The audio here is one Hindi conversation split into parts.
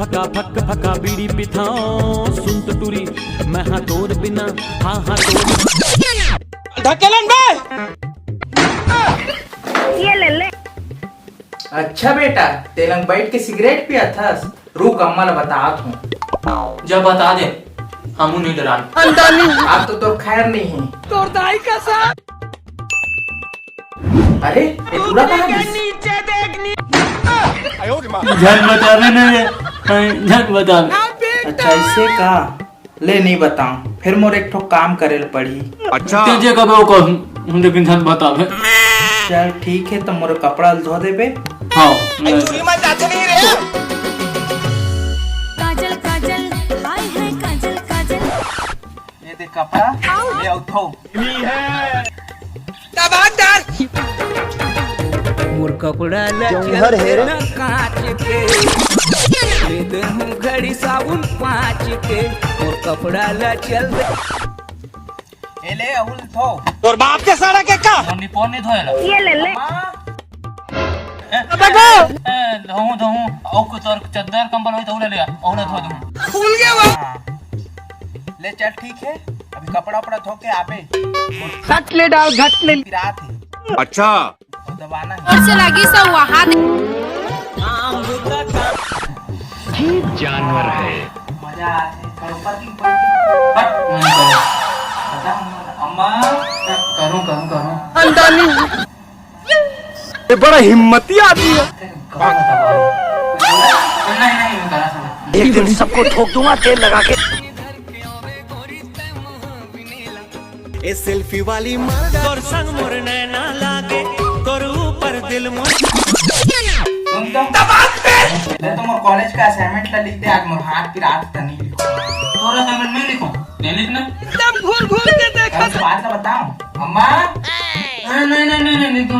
फका फक फका बीड़ी पिथाओ सुन तो टूरी मैं हाँ तोर बिना हाँ हाँ तोर ढकेलन बे ये ले ले। अच्छा बेटा तेलंग बैठ के सिगरेट पिया था। रुक अम्मा ला बतात हूँ। जब बता दे हम नहीं डरान। आप तो खैर नहीं है। तोर दाई का साथ। अरे ये पूरा कहाँ है? झन बतावे नहीं झन बतावे। अच्छा इससे का ले नहीं बताऊं फिर मोर एक ठो काम करेल पड़ी। अच्छा तेजे कब वो कहूं लेकिन झन बतावे। चल ठीक है तो मोर कपड़ा धो देबे। हाँ काजल काजल हाय हाय काजल काजल। ये दे कपड़ा ले उठो। मोर कपड़ा जौहर हेरे कांच के ले दे हूँ घड़ी साबुन 5 के मोर कपड़ा ला चल दे। ए ले अहुल धो। तोर बाप के सारा के का मोनी पोनी धोएला। ये ले ले। धोऊं धोऊं औ को तोर चद्दर कंबल होई तो ले लिया औने धो दूं। खुल गया वो। ले चल ठीक है अभी कपड़ा उपड़ा धो के आबे। घट ले डाल घट ले। रात है। अच्छा तो दबाना है। और से लगी सो वहाँ जानवर है। मजा आते है। ऊपर की अम्मा करूं ये बड़ा हिम्मती आदमी है। नहीं एक दिन सबको ठोक दूंगा तेल लगा के। ए सेल्फी वाली मर्दा तोर संग मोर नैना लागे तोर ऊपर दिल मोर। तो मोर कॉलेज का असाइनमेंट ला लिख दे आज मोर हाथ फिर आज तनी लिखो। तोरा असाइनमेंट में लिखो नहीं लिखना। एकदम घूर घूर के देखा। बात तो बताओ अम्मा। नहीं लिख दूं ना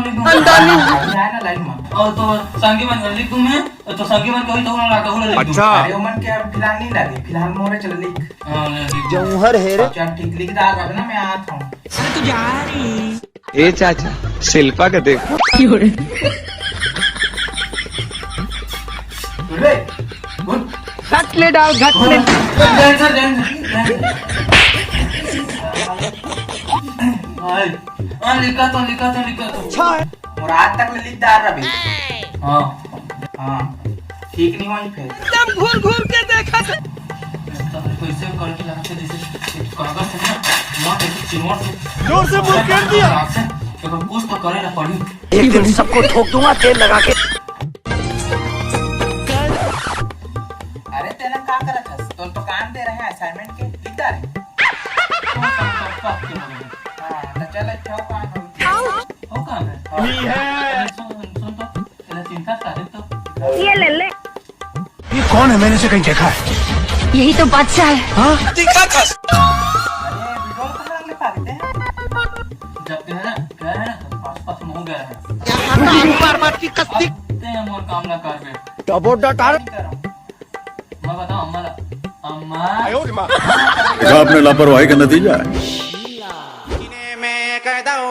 लाइन में। और तो संगी मन लिख दूं मैं तो संगी मन कोई तो ना लाता हूं लिख दूं। अच्छा अरे मन के अब फिलहाल नहीं लगे फिलहाल मोरे चल लिख। हां लिख जौहर हेरे। चल ठीक लिख दा अब ना मैं आता हूं। तू जा रही ए चाचा शिल्पा का देखो। रे बोल घट ले डाल घट ले। लिखा तो मोर आज तक लिख दा रवि। हाँ हां ठीक नहीं होई फिर। एकदम घूर घूर के देखा। कैसे करके लगाते जैसे कागज से ना मां ऐसे चिनवा से जोर से मुंह कर दिया। अगर कुछ तो करे ना पड़ी। एक दिन सबको ठोक दूंगा तेल लगा के। अरे तेरा का करत हस तो काम दे रहे हैं असाइनमेंट के लिख दा रे। हां तो चल अच्छा काम हो काम है सुन तो तेरा चिंता कर तो। ये ले ले। ये कौन है मैंने से कहीं देखा है। यही तो बादशाह है। हाँ दिखा था। अरे वीडियो कहां ले पाते हैं। जब गया है ना आसपास में हो गया है मार मार की कत्ती। ते मोर काम ना कर बे। टबो डटार। मैं बताऊं अम्मा आपने लापरवाही का नतीजा है। मैं कहता हूँ